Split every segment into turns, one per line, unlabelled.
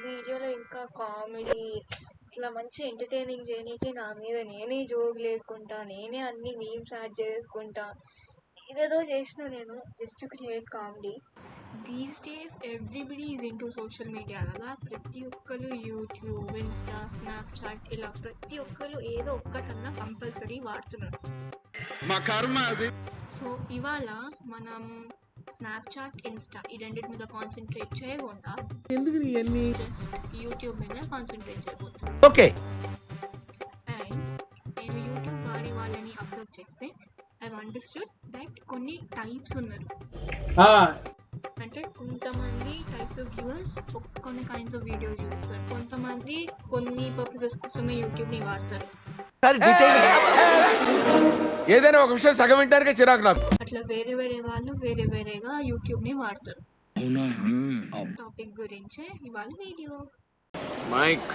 వీడియోలో ఇంకా కామెడీ ఇట్లా మంచి ఎంటర్టైనింగ్ చేయనీకి నా మీద నేనే జోకులు వేసుకుంటా, నేనే అన్ని మీమ్స్ యాడ్ చేసుకుంటా, ఇదేదో చేసిన నేను just to create comedy. These days everybody is into social media కదా. ప్రతి ఒక్కరు యూట్యూబ్, ఇన్స్టా, స్నాప్చాట్ ఇలా ప్రతి ఒక్కరు ఏదో ఒక్కటన్నా కంపల్సరీ వాడుతున్నారు.
మా కర్మ అది.
సో ఇవాళ మనం స్నాప్చాట్, ఇన్స్టా ఈ రెండింటి మీద కాన్సన్ట్రేట్ చేయకుండా
ఎందుకు ఇవన్నీ
జస్ట్ యూట్యూబ్ మీద కాన్సన్ట్రేట్ చేయబోతున్నాం.
ఓకే.
అండ్ నేను యూట్యూబ్ వాడే వాళ్ళని అబ్జర్వ్ చేస్తే ఐ అండర్స్టూడ్ దట్ కొన్ని టైప్స్ ఉన్నారు. అంటే కొంతమంది టైప్స్ ఆఫ్ వ్యూవర్స్ కొన్ని కైండ్స్ ఆఫ్ వీడియోస్ చూస్తారు, కొంతమంది కొన్ని పర్పసెస్ కోసమే యూట్యూబ్ని వాడతారు.
ఏదైనా ఒక విషయం సగం వింటానికే చిరాకు నాకు.
అట్లా వేరే వేరే వాళ్ళు వేరే వేరేగా యూట్యూబ్ని వాడతారు. టాపిక్ గురించే ఇవాళ వీడియో.
మైక్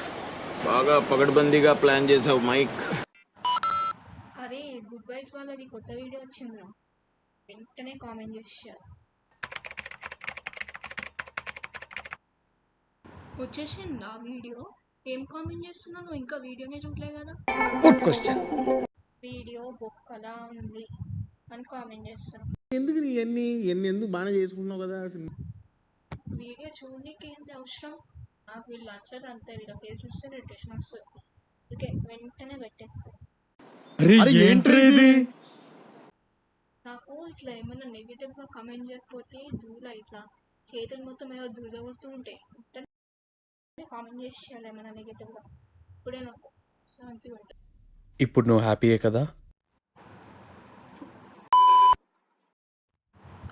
బాగా పగడ్బందీగా ప్లాన్ చేసావు మైక్.
అరే గుడ్ వైబ్స్ వాళ్ళది కొత్త వీడియో వచ్చిందిరా, వెంటనే కామెంట్ చేశారు. వచ్చేసిందా వీడియో? ఏం కామెంట్ చేస్తున్నావు? ఇంకా వీడియోనే చూడలే కదా.
Good question.
వీడియో బొక్కలా ఉంది అని కామెంట్ చేస్తాను.
ఎందుకు ఇవన్నీ ఎందుకు బాగా చేసుకుంటున్నావు కదా.
వీడియో చూడడానికి ఏంటి అవసరం? నాకు వీళ్ళు నచ్చారు అంతే, వీళ్ళ పేరు చూస్తే రిటేషన్ వస్తుంది. ఓకే వెంటనే పెట్టేస్తాను. నాకు ఇట్లా ఏమైనా నెగిటివ్గా కామెంట్ చేయకపోతే దూల ఇట్లా చేతులు మొత్తం ఏదో దురదవుతూ ఉంటాయి. కామెంట్ చేసేయాలి ఏమైనా నెగిటివ్గా, ఇప్పుడే నాకు శాంతిగా ఉంటుంది.
ఇప్పుడు నువ్వు హ్యాపీయే కదా.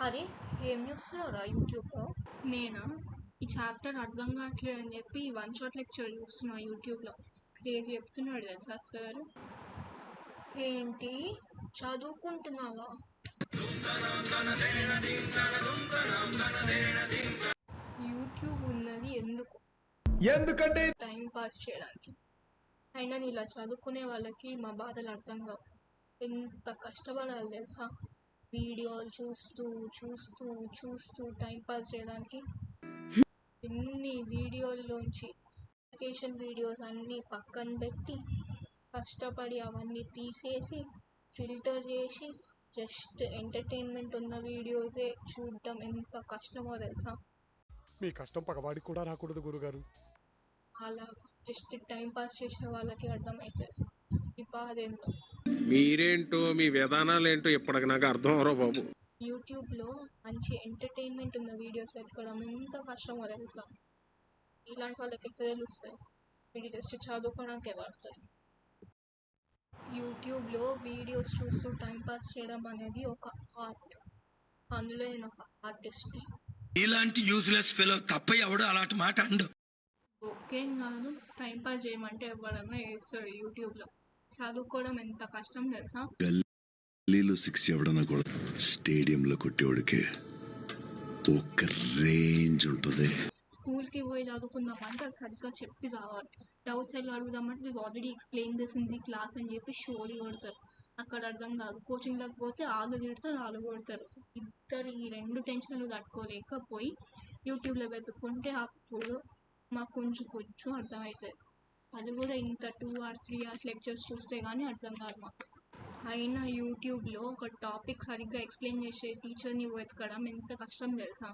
అరే ఏం చూస్తున్నావురా యూట్యూబ్లో? నేనా ఈ చాప్టర్ అర్థం కావట్లేదు అని చెప్పి 1 షాట్ లెక్చర్ చూస్తున్నా యూట్యూబ్లో. క్రేజీ చెప్తున్నాడు తెలుసా సార్. ఏంటి చదువుకుంటున్నావా? యూట్యూబ్ ఉన్నది ఎందుకంటే టైం పాస్ చేయడానికి. అయినా ఇలా చదువుకునే వాళ్ళకి మా బాధలు అర్థం కావు. ఎంత కష్టపడాలి తెలుసా వీడియోలు చూస్తూ చూస్తూ చూస్తూ టైం పాస్ చేయడానికి. ఎన్ని వీడియోల్లోంచి ఎడ్యుకేషన్ వీడియోస్ అన్నీ పక్కన పెట్టి కష్టపడి అవన్నీ తీసేసి ఫిల్టర్ చేసి జస్ట్ ఎంటర్టైన్మెంట్ ఉన్న వీడియోసే చూడటం ఎంత కష్టమో తెలుసా.
మీ కష్టం పగవాడికి కూడా రాకూడదు గురుగారు.
అలా జస్ట్ టైం పాస్ చేసే వాళ్ళకి అర్థమవుతుంది ఈ బాధ ఏంటో.
మీరేంటో మీ విధానాలు ఏంటో ఇప్పటికి నాకు అర్థం అవరో బాబు.
యూట్యూబ్లో మంచి ఎంటర్టైన్మెంట్ ఉన్న వీడియోస్ వెతకడం ఎంత కష్టమో తెలుసా. ఇలాంటి వాళ్ళకి ఎక్కడ తెలుస్తాయి? వీడు జస్ట్ చదువుకోవడానికే వాడతారు. యూట్యూబ్లో వీడియోస్ చూస్తూ టైంపాస్ చేయడం అనేది ఒక ఆర్ట్. అందులో నేను ఒక ఆర్టిస్ట్ని.
ఇలాంటి యూజ్లెస్ ఫెలో తప్ప ఎవడు అలాంటి మాట అండు.
ఓకేం కాదు, టైంపాస్ చేయమంటే ఎవడన్నా వేస్తాడు యూట్యూబ్లో. చదువుకోవడం ఎంత కష్టం తెలుసా.
గల్లీలో 6 ఎవడన్నా కూడా స్టేడియంలో కొట్టేవాడికే ఒక రేంజ్ ఉంటుంది.
స్కూల్కి పోయి చదువుకుందామంటే అది సరిగ్గా చెప్పి చావాలి. డౌట్స్ ఎలా అడుగుదామంటే we already explain this in the class అని చెప్పి షోలు కొడతారు. అక్కడ అర్థం కాదు. కోచింగ్లోకి పోతే వాళ్ళు తిడతారు, వాళ్ళు కొడతారు. ఇద్దరు ఈ 2 టెన్షన్లు తట్టుకోలేకపోయి యూట్యూబ్లో వెతుక్కుంటే అప్పుడు మాకు కొంచెం అర్థమవుతుంది. అది కూడా ఇంత 2 hours 3 hours లెక్చర్స్ చూస్తే కానీ అర్థం కాదు మాకు. అయినా యూట్యూబ్లో ఒక టాపిక్ సరిగ్గా ఎక్స్ప్లెయిన్ చేసే టీచర్ని వెతకడం ఎంత కష్టం తెలుసా.